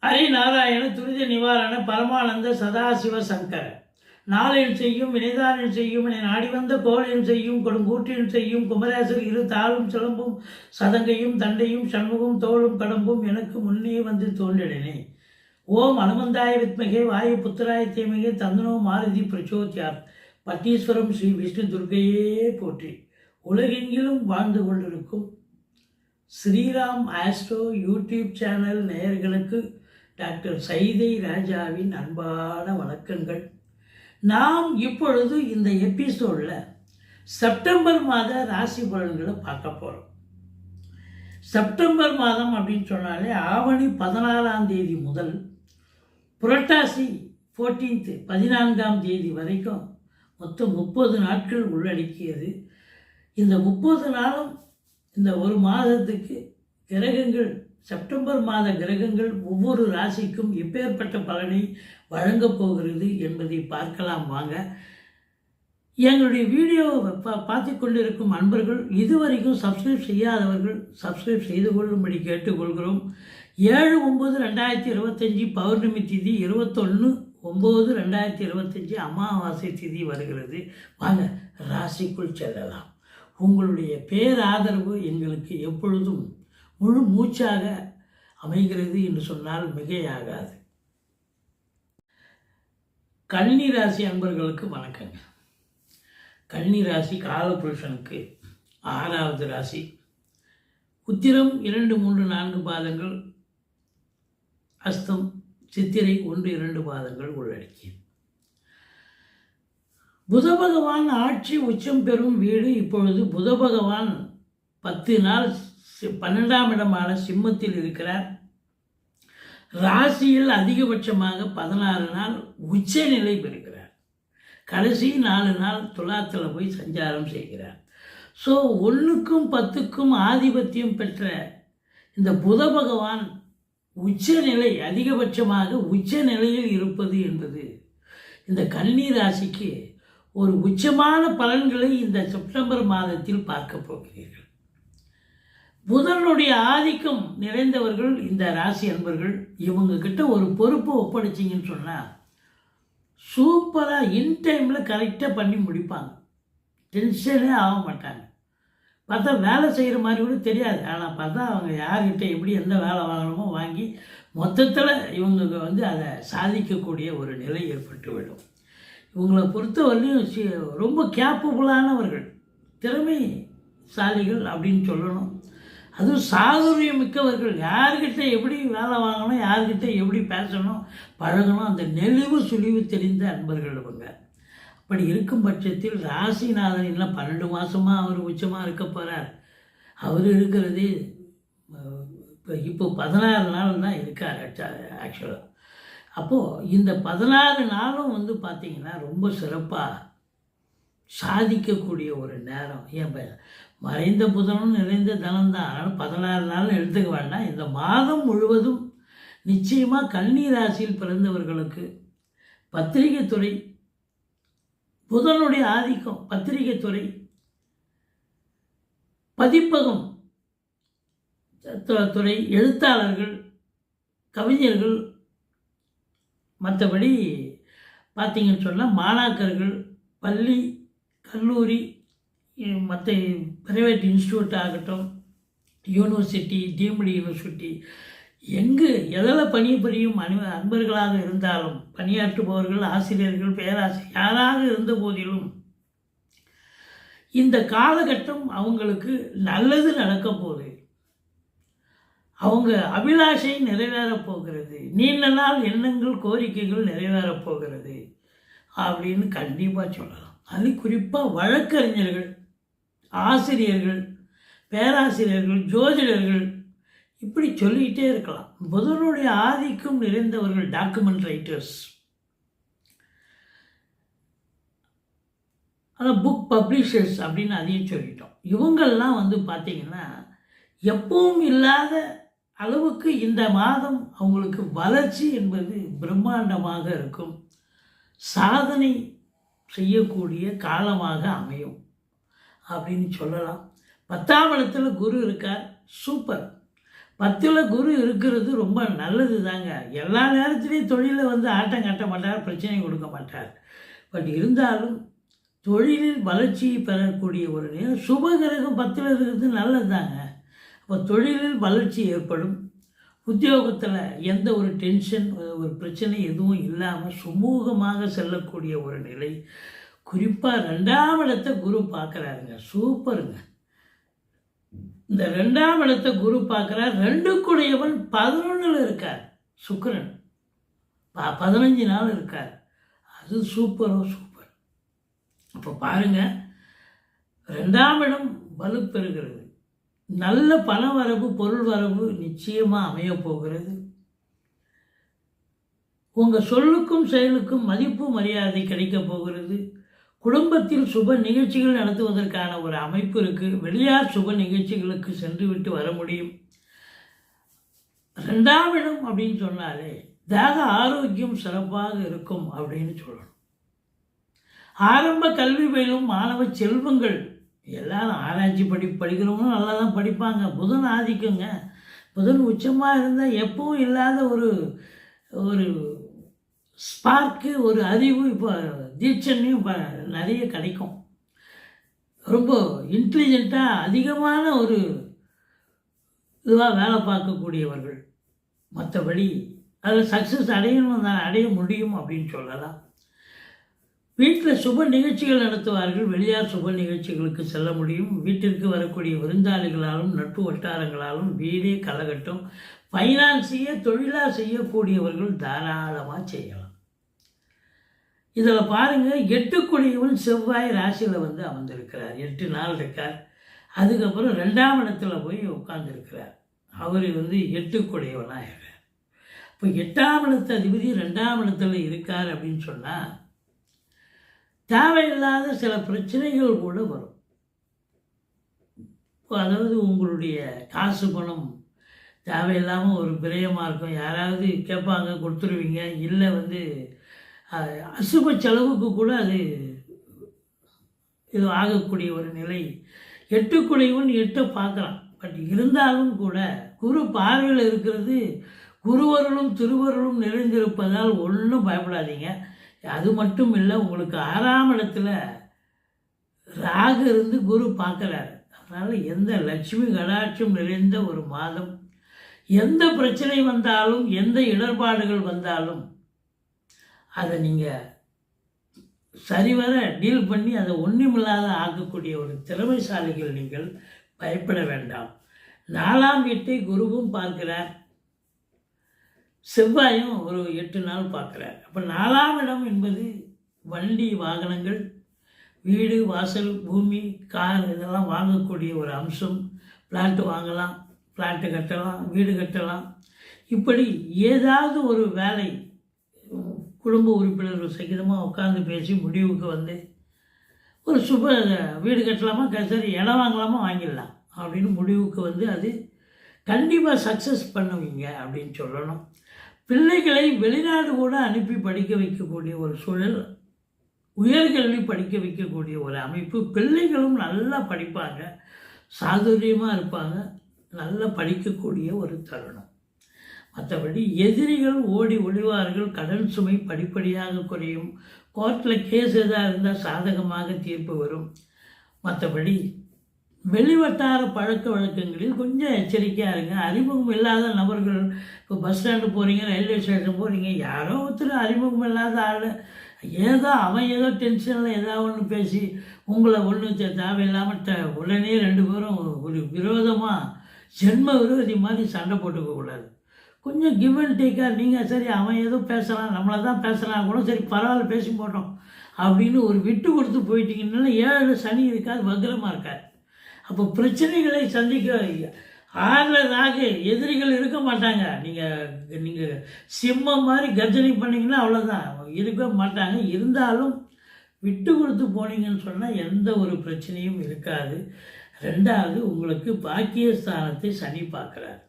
ஹரி நாராயண துரித நிவாரண பரமானந்த சதாசிவ சங்கர நாளில் செய்யும் வினைதானில் செய்யும் என நாடி வந்த கோளில் செய்யும் கொடுங்கூற்றில் செய்யும் குமரேசர் இரு தாளும் சிலம்பும் சதங்கையும் தண்டையும் சண்முகம் தோளும் கடம்பும் எனக்கு முன்னே வந்து தோன்றினே. ஓம் அனுமந்தாய வித்மகே வாயு புத்திராய தீமகே தந்தனோ மாருதி பிரச்சோத்யார். பட்டீஸ்வரம் ஸ்ரீ விஷ்ணு துர்க்கையே போற்றி. உலகெங்கிலும் வாழ்ந்து கொண்டிருக்கும் ஸ்ரீராம் ஆஸ்ட்ரோ யூடியூப் சேனல் நேயர்களுக்கு டாக்டர் சைதை ராஜாவின் அன்பான வணக்கங்கள். நாம் இப்பொழுது இந்த எபிசோடில் செப்டம்பர் மாத ராசி பலன்களை பார்க்க போகிறோம். செப்டம்பர் மாதம் அப்படின்னு சொன்னாலே ஆவணி 14ஆம் தேதி முதல் புரட்டாசி 14ஆம் தேதி வரைக்கும் மொத்தம் 30 நாட்கள் உள்ளடக்கியது. இந்த 30 நாளும் இந்த ஒரு மாதத்துக்கு கிரகங்கள், செப்டம்பர் மாத கிரகங்கள் ஒவ்வொரு ராசிக்கும் எப்பேற்பட்ட பலனை வழங்கப் போகிறது என்பதை பார்க்கலாம் வாங்க. எங்களுடைய வீடியோவை பார்த்து கொண்டிருக்கும் அன்பர்கள் இதுவரைக்கும் சப்ஸ்கிரைப் செய்யாதவர்கள் சப்ஸ்கிரைப் செய்து கொள்ளும்படி கேட்டுக்கொள்கிறோம். 7/9/2025 பௌர்ணமி திதி, 21/9/2025 அமாவாசை திதி வருகிறது. வாங்க ராசிக்குள் செல்லலாம். உங்களுடைய பேராதரவு எங்களுக்கு எப்பொழுதும் முழு மூச்சாக அமைகிறது என்று சொன்னால் மிகையாகாது. கன்னி ராசி அன்பர்களுக்கு வணக்கங்க. கன்னி ராசி காலபுருஷனுக்கு 6வது ராசி. உத்திரம் 2, 3, 4 பாதங்கள், அஸ்தம், சித்திரை 1, 2 பாதங்கள் உள்ளடக்கியது. புத பகவான் ஆட்சி உச்சம் பெறும் வீடு. இப்பொழுது புத பகவான் 10 நாள் 12ஆம் இடமான சிம்மத்தில் இருக்கிறார். ராசியில் அதிகபட்சமாக 16 நாள் உச்ச நிலை பெறுகிறார். கடைசி 4 நாள் துலாத்தில் போய் சஞ்சாரம் செய்கிறார். ஸோ 1க்கும் 10க்கும் ஆதிபத்தியம் பெற்ற இந்த புத பகவான் உச்ச நிலை, அதிகபட்சமாக உச்ச நிலையில் இருப்பது என்பது இந்த கன்னி ராசிக்கு ஒரு உச்சமான பலன்களை இந்த செப்டம்பர் மாதத்தில் பார்க்க போகிறீர்கள். புதனுடைய ஆதிக்கம் நிறைந்தவர்கள் இந்த ராசி அன்பர்கள். இவங்க கிட்ட ஒரு பொறுப்பை ஒப்படைச்சிங்கன்னு சொன்னால் சூப்பராக இன்டைமில் கரெக்டாக பண்ணி முடிப்பாங்க. டென்ஷனே ஆக மாட்டாங்க. பார்த்தா வேலை செய்கிற மாதிரி கூட தெரியாது. ஆனால் பார்த்தா அவங்க யார்கிட்ட எப்படி எந்த வேலை வாங்கணுமோ வாங்கி மொத்தத்தில் இவங்க அதை சாதிக்கக்கூடிய ஒரு நிலை ஏற்பட்டுவிடும். இவங்களை பொறுத்தவரையிலும் ரொம்ப கேப்பபுளானவர்கள், திறமைசாலிகள் அப்படின்னு சொல்லணும். அதுவும் சாதுரியம் மிக்கவர்கள். யார்கிட்ட எப்படி வேலை வாங்கணும், யார்கிட்ட எப்படி பேசணும், பழகணும், அந்த நெளிவு சுழிவு தெரிந்த அன்பர்கள் இவங்க. அப்படி இருக்கும் பட்சத்தில் ராசிநாதன் இல்லை 12 மாதமாக அவர் உச்சமாக இருக்க போகிறார். அவர் இருக்கிறதே இப்போ 16 நாள் தான் இருக்கார் ஆக்சுவலாக. அப்போது இந்த 16 நாளும் பார்த்திங்கன்னா ரொம்ப சிறப்பாக சாதிக்கக்கூடிய ஒரு நேரம். ஏன் மறைந்த புதனும் நிறைந்த தனம் தான். அதனால் 16 நாள் எடுத்துக்க வேண்டாம். இந்த மாதம் முழுவதும் நிச்சயமாக கன்னி ராசியில் பிறந்தவர்களுக்கு பத்திரிகை துறை, புதனுடைய ஆதிக்கம், பத்திரிகை துறை, பதிப்பகம் துறை, எழுத்தாளர்கள், கவிஞர்கள், மற்றபடி பார்த்திங்கன்னு சொன்னால் மாணாக்கர்கள், பள்ளி கல்லூரி, மற்ற ப்ரைவேட் இன்ஸ்டியூட் ஆகட்டும், யூனிவர்சிட்டி, டீம்டு யூனிவர்சிட்டி, எங்கு எதில் பணிபுரியும் அன்பர்களாக இருந்தாலும், பணியாற்றுபவர்கள், ஆசிரியர்கள், பேராசிரியர் யாராக இருந்த போதிலும் இந்த காலகட்டம் அவங்களுக்கு நல்லது நடக்க போகுது. அவங்க அபிலாஷை நிறைவேறப் போகிறது. நீண்ட நாள் எண்ணங்கள், கோரிக்கைகள் நிறைவேறப் போகிறது அப்படின்னு கண்டிப்பாக சொல்லலாம். அது குறிப்பாக வழக்கறிஞர்கள், ஆசிரியர்கள், பேராசிரியர்கள், ஜோதிடர்கள், இப்படி சொல்லிக்கிட்டே இருக்கலாம். புதனுடைய ஆதிக்கம் நிறைந்தவர்கள் டாக்குமெண்ட் ரைட்டர்ஸ், ஆனால் புக் பப்ளிஷர்ஸ் அப்படின்னு அதையும் சொல்லிட்டோம். இவங்கள்லாம் பார்த்திங்கன்னா எப்பவும் இல்லாத அளவுக்கு இந்த மாதம் அவங்களுக்கு வளர்ச்சி என்பது பிரம்மாண்டமாக இருக்கும். சாதனை செய்யக்கூடிய காலமாக அமையும் அப்படின்னு சொல்லலாம். 10ஆம் இடத்துல குரு இருக்கார். சூப்பர். 10ல் குரு இருக்கிறது ரொம்ப நல்லது தாங்க. எல்லா நேரத்துலேயும் தொழிலில் வந்து ஆட்டம் கட்ட மாட்டார், பிரச்சனை கொடுக்க மாட்டார். பட் இருந்தாலும் தொழிலில் வளர்ச்சியை பெறக்கூடிய ஒரு நேரம் சுபகிரகம் 10ல் இருக்கிறது நல்லது தாங்க. அப்போ தொழிலில் வளர்ச்சி ஏற்படும். உத்தியோகத்தில் எந்த ஒரு டென்ஷன், ஒரு பிரச்சனை எதுவும் இல்லாமல் சுமூகமாக செல்லக்கூடிய ஒரு நிலை. குறிப்பாக 2ஆம் இடத்தை குரு பார்க்குறாருங்க, சூப்பருங்க. இந்த 2ஆம் இடத்தை குரு பார்க்குறார். 2க்குடையவன் 11ல் இருக்கார், சுக்கிரன் 15 நாள் இருக்கார். அது சூப்பரோ சூப்பர். அப்போ பாருங்கள், 2ஆம் இடம் வலுப்பெறுகிறது. நல்ல பண வரவு, பொருள் வரவு நிச்சயமாக அமைய போகிறது. உங்கள் சொல்லுக்கும் செயலுக்கும் மதிப்பு மரியாதை கிடைக்க போகிறது. குடும்பத்தில் சுப நிகழ்ச்சிகள் நடத்துவதற்கான ஒரு அமைப்பு இருக்குது. வெளியார் சுப நிகழ்ச்சிகளுக்கு சென்று விட்டு வர முடியும். 2ஆம் இடம் அப்படின்னு சொன்னாலே தேக ஆரோக்கியம் சிறப்பாக இருக்கும் அப்படின்னு சொல்லணும். ஆரம்ப கல்வி பயிலும் மாணவ செல்வங்கள் எல்லாரும் ஆராய்ச்சி படிக்கிறவங்களும் நல்லா தான் படிப்பாங்க. புதன் ஆதிக்கங்க. புதன் உச்சமாக இருந்தால் எப்பவும் இல்லாத ஒரு ஒரு ஸ்பார்க்கு, ஒரு அறிவு இப்போ தீட்சண்யம் நிறைய கிடைக்கும். ரொம்ப இன்டெலிஜென்ட்டாக அதிகமான ஒரு இதுவாக வேலை பார்க்கக்கூடியவர்கள். மற்றபடி அதில் சக்ஸஸ் அடைய முடியும் அப்படின்னு சொல்லலாம். வீட்டில் சுப நிகழ்ச்சிகள் நடத்துவார்கள். வெளியார் சுப நிகழ்ச்சிகளுக்கு செல்ல முடியும். வீட்டிற்கு வரக்கூடிய விருந்தாளிகளாலும் நட்பு வட்டாரங்களாலும் வீடே கலகட்டும். ஃபைனான்ஸையே தொழிலாக செய்யக்கூடியவர்கள் தாராளமாக செய்யலாம். இதில் பாருங்கள், 8க்குடையவன் செவ்வாய் ராசியில் வந்து அமர்ந்திருக்கிறார். 8 நாள் இருக்கார். அதுக்கப்புறம் 2ஆம் இடத்துல போய் உட்கார்ந்துருக்கிறார். அவர் வந்து 8க்குடையவனாக இருக்கார். இப்போ 8ஆம் இடத்து அதிபதி 2ஆம் இடத்துல இருக்கார் அப்படின்னு சொன்னால் தேவையில்லாத சில பிரச்சனைகள் கூட வரும். அதாவது உங்களுடைய காசு பணம் தேவையில்லாமல் ஒரு விரயமாக இருக்கும். யாராவது கேட்பாங்க, கொடுத்துருவீங்க. இல்லை வந்து அசுப செலவுக்கு கூட அது இது ஆகக்கூடிய ஒரு நிலை. 8க்குடையவன் 8 பார்க்குறான். பட் இருந்தாலும் கூட குரு பார்வையில் இருக்கிறது. குருவருளும் திருவருளும் நிறைந்திருப்பதால் ஒன்றும் பயப்படாதீங்க. அது மட்டும் இல்லை, உங்களுக்கு 6ஆம் இடத்துல ராகு இருந்து குரு பார்க்குறாரு. அதனால் எந்த லட்சுமி கடாட்சம் நிறைந்த ஒரு மாதம். எந்த பிரச்சனை வந்தாலும், எந்த இடர்பாடுகள் வந்தாலும் அதை நீங்கள் சரிவர டீல் பண்ணி அதை ஒன்றுமில்லாத ஆக்கக்கூடிய ஒரு திறமைசாலிகள் நீங்கள். பயப்பட வேண்டாம். 4ஆம் வீட்டை குருவும் பார்க்கிறார், செவ்வாயும் ஒரு 8 நாள் பார்க்குறார். அப்போ 4ஆம் இடம் என்பது வண்டி வாகனங்கள், வீடு வாசல், பூமி, கார் இதெல்லாம் வாங்கக்கூடிய ஒரு அம்சம். பிளாட்டு வாங்கலாம், பிளாட்டு கட்டலாம், வீடு கட்டலாம். இப்படி ஏதாவது ஒரு வேலை குடும்ப உறுப்பினர்கள் சகிதமாக உட்காந்து பேசி முடிவுக்கு வந்து ஒரு சுப வீடு கட்டலாமா, சரி இடம் வாங்கலாமா, வாங்கிடலாம் அப்படின்னு முடிவுக்கு வந்து அது கண்டிப்பாக சக்ஸஸ் பண்ணுவீங்க அப்படின்னு சொல்லணும். பிள்ளைகளை வெளிநாடு கூட அனுப்பி படிக்க வைக்கக்கூடிய ஒரு சூழல், உயர்கல்வி படிக்க வைக்கக்கூடிய ஒரு அமைப்பு. பிள்ளைகளும் நல்லா படிப்பாங்க, சாதுரியமாக இருப்பாங்க, நல்லா படிக்கக்கூடிய ஒரு தருணம். மற்றபடி எதிரிகள் ஓடி ஒளிவார்கள். கடன் சுமை படிப்படியாக குறையும். கோர்ட்டில் கேஸ் எதாக இருந்தால் சாதகமாக தீர்ப்பு வரும். மற்றபடி வெளிவட்டார பழக்க வழக்கங்களில் கொஞ்சம் எச்சரிக்கையாக இருங்க. அறிமுகம் இல்லாத நபர்கள், இப்போ பஸ் ஸ்டாண்டு போகிறீங்க, ரயில்வே ஸ்டேஷன் போகிறீங்க, யாரோ ஒருத்தர் அறிமுகம் இல்லாத ஆள் அவன் ஏதோ டென்ஷனில் ஏதாவது ஒன்று பேசி உங்களை ஒன்று தேவையில்லாமல் உடனே 2 பேரும் ஒரு விரோதமாக ஜென்ம விரோதி மாதிரி சண்டை போட்டுக்கக்கூடாது. கொஞ்சம் கிவ் அண்ட் டேக்காக நீங்கள் சரி அவன் ஏதோ பேசுகிறான், நம்மளை தான் பேசுகிறான் கூட, சரி பரவாயில்ல பேசி போட்டோம் அப்படின்னு ஒரு விட்டு கொடுத்து போயிட்டீங்கன்னா 7 சனி இருக்காது, வக்ரமாக இருக்காது. அப்போ பிரச்சனைகளை சந்திக்க 6 ராகு எதிரிகள் இருக்க மாட்டாங்க. நீங்கள் சிம்மம் மாதிரி கர்ஜனை பண்ணிங்கன்னா அவ்வளோதான், இருக்க மாட்டாங்க. இருந்தாலும் விட்டு கொடுத்து போனீங்கன்னு சொன்னால் எந்த ஒரு பிரச்சனையும் இருக்காது. 2வது, உங்களுக்கு பாக்கியஸ்தானத்தை சனி பார்க்குறாரு.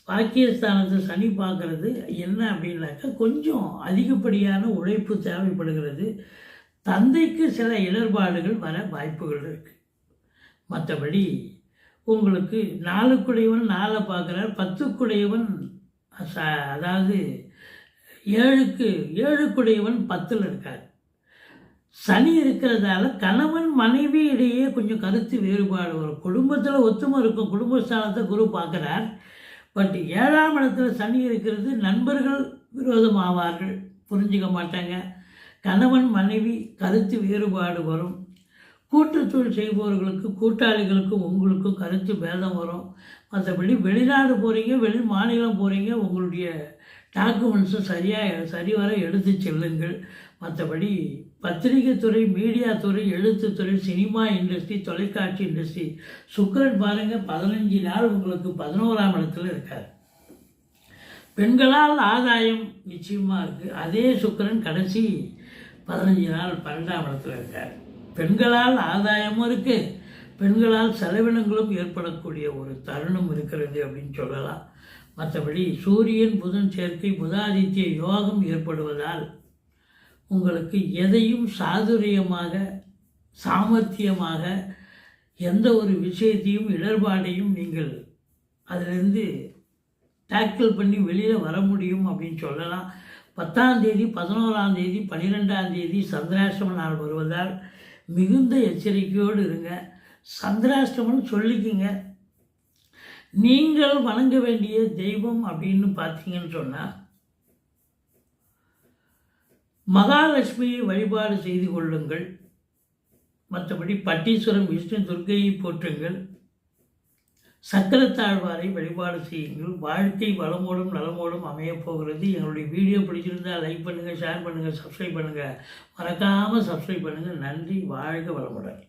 பாக்கியஸ்தானத்தை சனி பார்க்குறது என்ன அப்படின்னாக்கா கொஞ்சம் அதிகப்படியான உழைப்பு தேவைப்படுகிறது. தந்தைக்கு சில இடர்பாடுகள் வர வாய்ப்புகள் இருக்குது. மற்றபடி உங்களுக்கு 4க்குடையவன் 4 பார்க்குறார், 10க்குடையவன் அதாவது 7க்குடையவன் 10ல் இருக்கார். சனி இருக்கிறதால கணவன் மனைவி இடையே கொஞ்சம் கருத்து வேறுபாடு வரும். குடும்பத்தில் ஒத்துமை இருக்கும், குடும்பஸ்தானத்தை குரு பார்க்குறார். பட் 7ஆம் இடத்துல சனி இருக்கிறது, நண்பர்கள் விரோதம் ஆவார்கள், புரிஞ்சிக்க மாட்டாங்க. கணவன் மனைவி கருத்து வேறுபாடு வரும். கூட்டுத்தொழில் செய்பவர்களுக்கு கூட்டாளிகளுக்கும் உங்களுக்கும் கருத்து பேதம் வரும். மற்றபடி வெளிநாடு போகிறீங்க, வெளி மாநிலம் போகிறீங்க, உங்களுடைய டாக்குமெண்ட்ஸும் சரிவர எடுத்து செல்லுங்கள். மற்றபடி பத்திரிகை துறை, மீடியா துறை, எழுத்துத்துறை, சினிமா இண்டஸ்ட்ரி, தொலைக்காட்சி இண்டஸ்ட்ரி, சுக்கிரன் பாருங்கள் 15 நாள் உங்களுக்கு 11ஆம் இடத்துல இருக்கார். பெண்களால் ஆதாயம் நிச்சயமாக இருக்குது. அதே சுக்கிரன் கடைசி 15 நாள் 12ஆம் இடத்துல இருக்கார். பெண்களால் ஆதாயமும் இருக்குது, பெண்களால் செலவினங்களும் ஏற்படக்கூடிய ஒரு தருணம் இருக்கிறது அப்படின்னு சொல்லலாம். மற்றபடி சூரியன் புதன் சேர்க்கை, புதாதித்ய யோகம் ஏற்படுவதால் உங்களுக்கு எதையும் சாதுரியமாக, சாமர்த்தியமாக, எந்த ஒரு விஷயத்தையும் இடர்பாடையும் நீங்கள் அதிலிருந்து டேக்கிள் பண்ணி வெளியில் வர முடியும் அப்படின்னு சொல்லலாம். 10ஆம் தேதி, 11ஆம் தேதி, 12ஆம் தேதி சந்திராஷ்டம நாள் வருவதால் மிகுந்த எச்சரிக்கையோடு இருங்க. சந்திராஷ்டமம் சொல்லிக்கிங்க. நீங்கள் வணங்க வேண்டிய தெய்வம் அப்படின்னு பார்த்தீங்கன்னு சொன்னால் மகாலட்சுமியை வழிபாடு செய்து கொள்ளுங்கள். மற்றபடி பட்டீஸ்வரம், விஷ்ணு, துர்க்கையை போற்றுங்கள். சக்கரத்தாழ்வாரை வழிபாடு செய்யுங்கள். வாழ்க்கை வளமோடும் நலமோடும் அமையப்போகிறது. எங்களுடைய வீடியோ பிடிச்சிருந்தால் லைக் பண்ணுங்கள், ஷேர் பண்ணுங்கள், சப்ஸ்கிரைப் பண்ணுங்கள். மறக்காமல் சப்ஸ்கிரைப் பண்ணுங்கள். நன்றி. வாழ்க வளமுடன்.